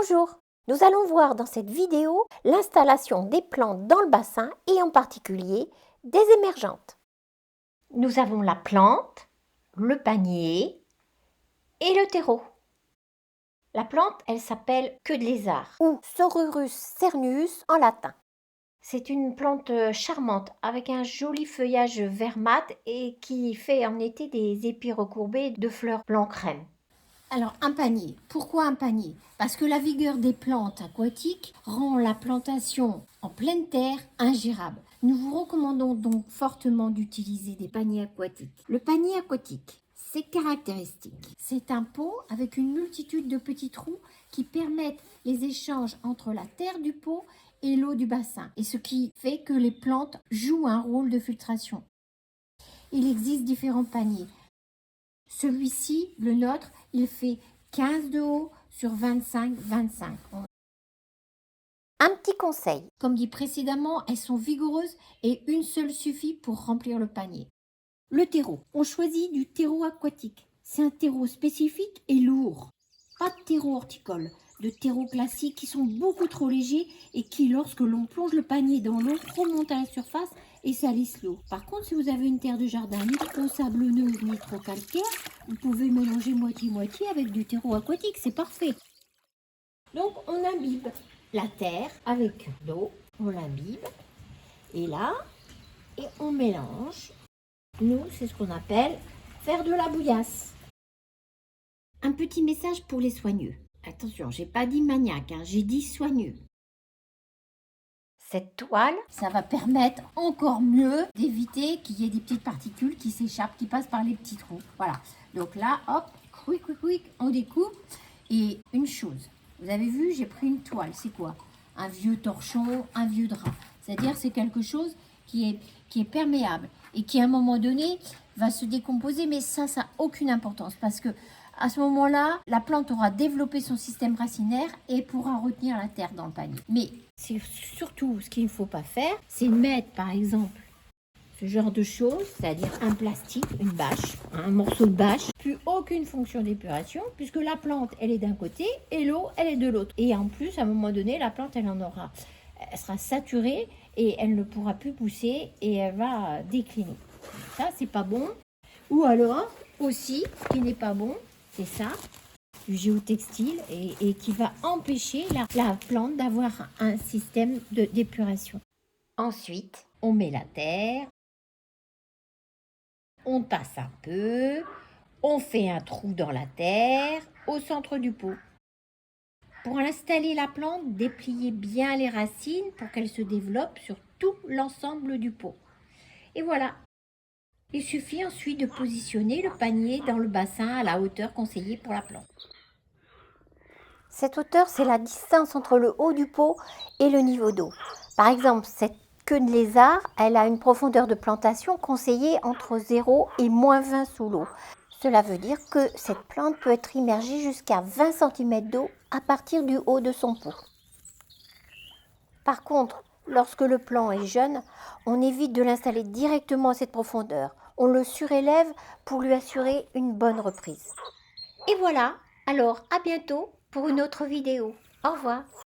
Bonjour, nous allons voir dans cette vidéo l'installation des plantes dans le bassin et en particulier des émergentes. Nous avons la plante, le panier et le terreau. La plante, elle s'appelle queue de lézard ou Sorurus cernuus en latin. C'est une plante charmante avec un joli feuillage vert mat et qui fait en été des épis recourbés de fleurs blanc crème. Alors, un panier. Pourquoi un panier? Parce que la vigueur des plantes aquatiques rend la plantation en pleine terre ingérable. Nous vous recommandons donc fortement d'utiliser des paniers aquatiques. Le panier aquatique, ses caractéristiques. C'est un pot avec une multitude de petits trous qui permettent les échanges entre la terre du pot et l'eau du bassin. Et ce qui fait que les plantes jouent un rôle de filtration. Il existe différents paniers. Celui-ci, le nôtre, il fait 15 de haut sur 25. Un petit conseil. Comme dit précédemment, elles sont vigoureuses et une seule suffit pour remplir le panier. Le terreau. On choisit du terreau aquatique. C'est un terreau spécifique et lourd. Pas de terreau horticole, de terreau classique qui sont beaucoup trop légers et qui, lorsque l'on plonge le panier dans l'eau, remontent à la surface et salissent l'eau. Par contre, si vous avez une terre de jardin ni trop sablonneuse ni trop calcaire, vous pouvez mélanger moitié-moitié avec du terreau aquatique, c'est parfait. Donc, on imbibe la terre avec l'eau, on l'imbibe, et là, et on mélange. Nous, c'est ce qu'on appelle faire de la bouillasse. Un petit message pour les soigneux. Attention, j'ai pas dit maniaque, j'ai dit soigneux. Cette toile, Ça va permettre encore mieux d'éviter qu'il y ait des petites particules qui s'échappent, qui passent par les petits trous. Voilà. Donc là, hop, quick, on découpe. Et une chose, vous avez vu, j'ai pris une toile. C'est quoi? Un vieux torchon, un vieux drap. C'est-à-dire c'est quelque chose qui est perméable et qui à un moment donné va se décomposer. Mais ça n'a aucune importance parce que à ce moment-là, la plante aura développé son système racinaire et pourra retenir la terre dans le panier. Mais c'est surtout ce qu'il ne faut pas faire, c'est mettre par exemple ce genre de choses, c'est-à-dire un plastique, une bâche, un morceau de bâche, plus aucune fonction d'épuration puisque la plante elle est d'un côté et l'eau elle est de l'autre. Et en plus à un moment donné la plante elle sera saturée et elle ne pourra plus pousser et elle va décliner. Ça c'est pas bon. Ou alors aussi ce qui n'est pas bon, c'est ça, du géotextile et qui va empêcher la plante d'avoir un système d'épuration. ensuite, On met la terre, on tasse un peu, on fait un trou dans la terre au centre du pot. Pour installer la plante, dépliez bien les racines pour qu'elles se développent sur tout l'ensemble du pot. Et voilà. Il suffit ensuite de positionner le panier dans le bassin à la hauteur conseillée pour la plante. cette hauteur, c'est la distance entre le haut du pot et le niveau d'eau. Par exemple, cette queue de lézard, elle a une profondeur de plantation conseillée entre 0 et -20 sous l'eau. Cela veut dire que cette plante peut être immergée jusqu'à 20 cm d'eau à partir du haut de son pot. Par contre, lorsque le plant est jeune, on évite de l'installer directement à cette profondeur. On le surélève pour lui assurer une bonne reprise. Et voilà, alors à bientôt pour une autre vidéo. Au revoir.